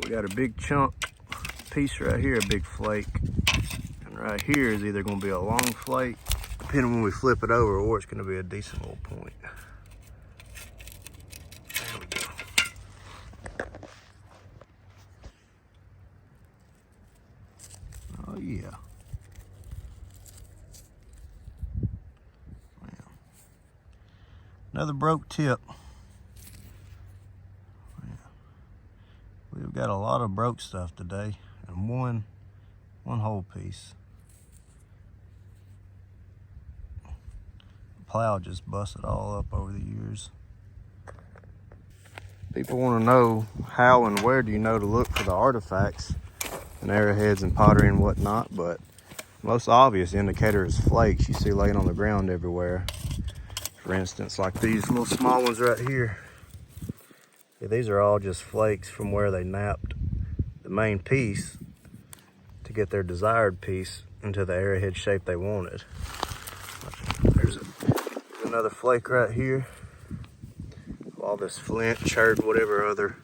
We got a big chunk piece right here, a big flake. And right here is either gonna be a long flake, depending on when we flip it over, or it's gonna be a decent little point. There we go. Oh yeah. Well, another broke tip. We've got a lot of broke stuff today, and one whole piece. The plow just busted all up over the years. People want to know how and where do you know to look for the artifacts and arrowheads and pottery and whatnot, but most obvious indicator is flakes you see laying on the ground everywhere. For instance, like these little small ones right here. Yeah, these are all just flakes from where they napped the main piece to get their desired piece into the arrowhead shape they wanted. There's another flake right here. All this flint, chert, whatever other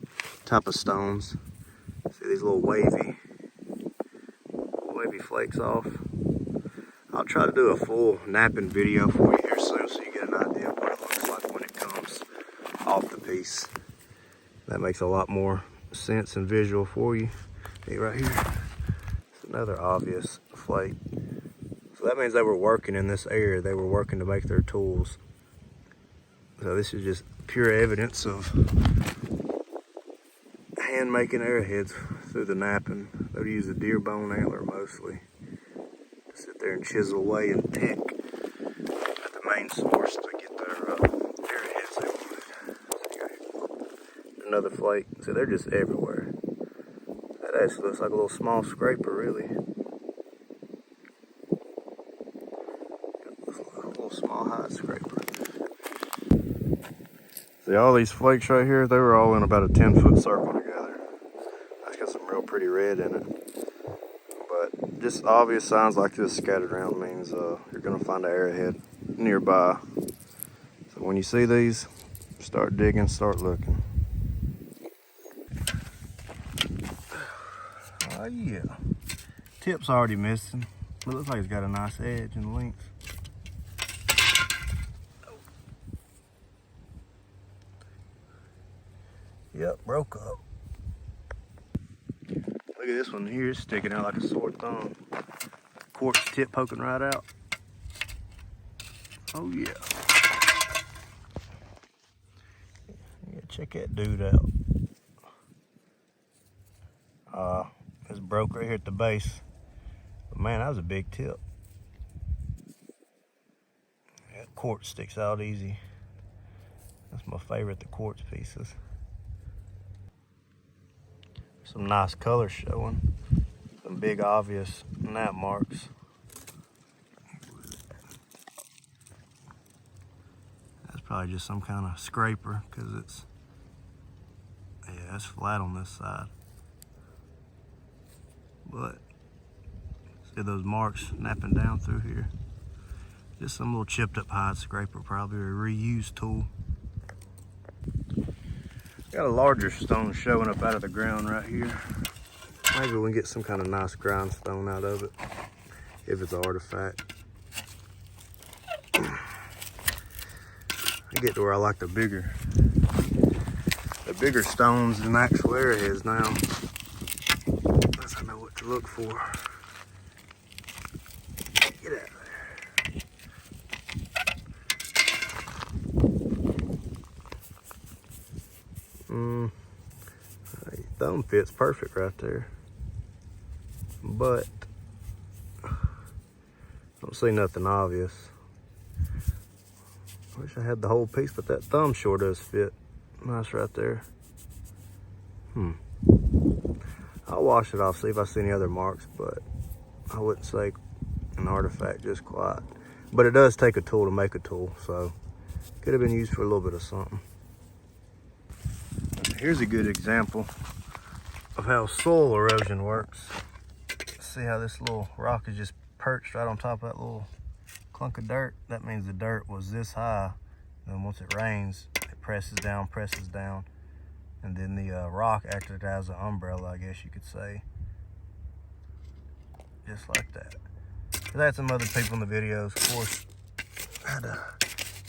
type of stones. See these little wavy flakes off. I'll try to do a full napping video for you here soon so you get an idea of what it looks like when it comes off the piece. That makes a lot more sense and visual for you. See right here, it's another obvious flake. So that means they were working in this area. They were working to make their tools. So this is just pure evidence of hand making arrowheads through the napping. They would use a deer bone antler mostly. Sit there and chisel away and pick at the main source to get their arrowheads they wanted. Another flake. So they're just everywhere. That actually looks like a little small scraper, really. A little small hide scraper. See, all these flakes right here, they were all in about a 10-foot circle together. That's got some real pretty red in it. But just obvious signs like this scattered around means you're gonna find an arrowhead nearby. So when you see these, start digging, start looking. Oh yeah. Tip's already missing. It looks like it's got a nice edge and length. Yep, broke up. Look at this one here, it's sticking out like a sore thumb. Quartz tip poking right out. Oh yeah. Yeah, check that dude out. It's broke right here at the base. But man, that was a big tip. That quartz sticks out easy. That's my favorite, the quartz pieces. Some nice colors showing. Some big obvious nap marks. That's probably just some kind of scraper because it's flat on this side. But see those marks napping down through here. Just some little chipped up hide scraper, probably a reused tool. Got a larger stone showing up out of the ground right here. Maybe we can get some kind of nice grindstone out of it, if it's an artifact. I get to where I like the bigger stones than actual arrowheads now. Unless I know what to look for. Get out of there. Thumb fits perfect right there, but don't see nothing obvious. Wish I had the whole piece, but that thumb sure does fit nice right there. I'll wash it off, see if I see any other marks, but I wouldn't say an artifact just quite. But it does take a tool to make a tool, so could have been used for a little bit of something. Here's a good example of how soil erosion works. See how this little rock is just perched right on top of that little clunk of dirt? That means the dirt was this high, and then once it rains, it presses down, And then the rock acted as an umbrella, I guess you could say. Just like that. I had some other people in the videos, of course, had to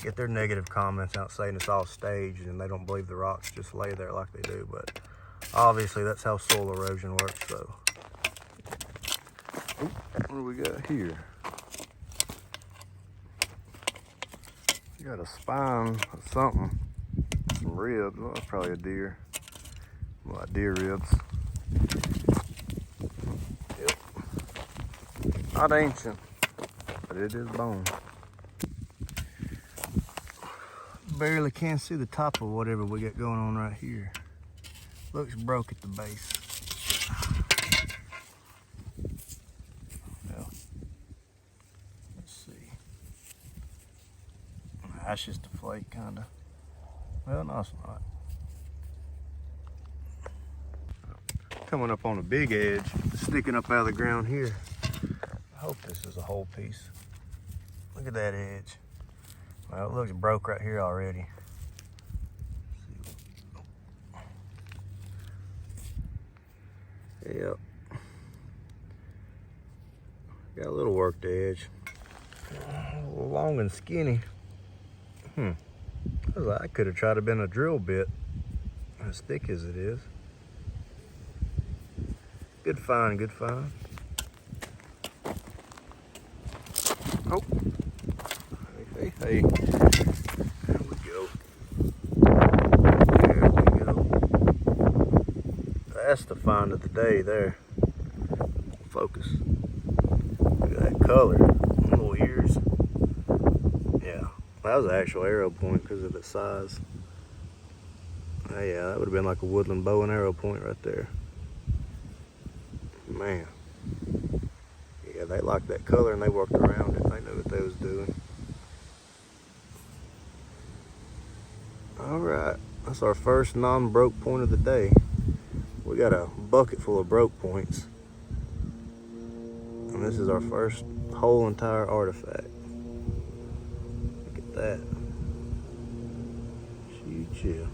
get their negative comments out saying it's all staged and they don't believe the rocks just lay there like they do. But obviously that's how soil erosion works, so. Oop, what do we got here? We got a spine of something. Some ribs. Well, that's probably a deer. Like deer ribs. Yep. Not ancient, but it is bone. Barely can see the top of whatever we got going on right here. Looks broke at the base. Well, let's see. That's just a flake, kinda. Well, no, it's not. Coming up on a big edge, sticking up out of the ground here. I hope this is a whole piece. Look at that edge. Well, it looks broke right here already. Yep. Got a little worked edge. A little long and skinny. I could have tried to been a drill bit, as thick as it is. Good find, good find. Oh. Hey, hey. There we go. There we go. That's the find of the day there. Focus. Look at that color. Little ears. Yeah, that was an actual arrow point because of the size. Oh, yeah, that would have been like a woodland bow and arrow point right there. Man. Yeah, they liked that color and they worked around it. They knew what they was doing. Alright, that's our first non-broke point of the day. We got a bucket full of broke points. And this is our first whole entire artifact. Look at that. Shoot, yeah.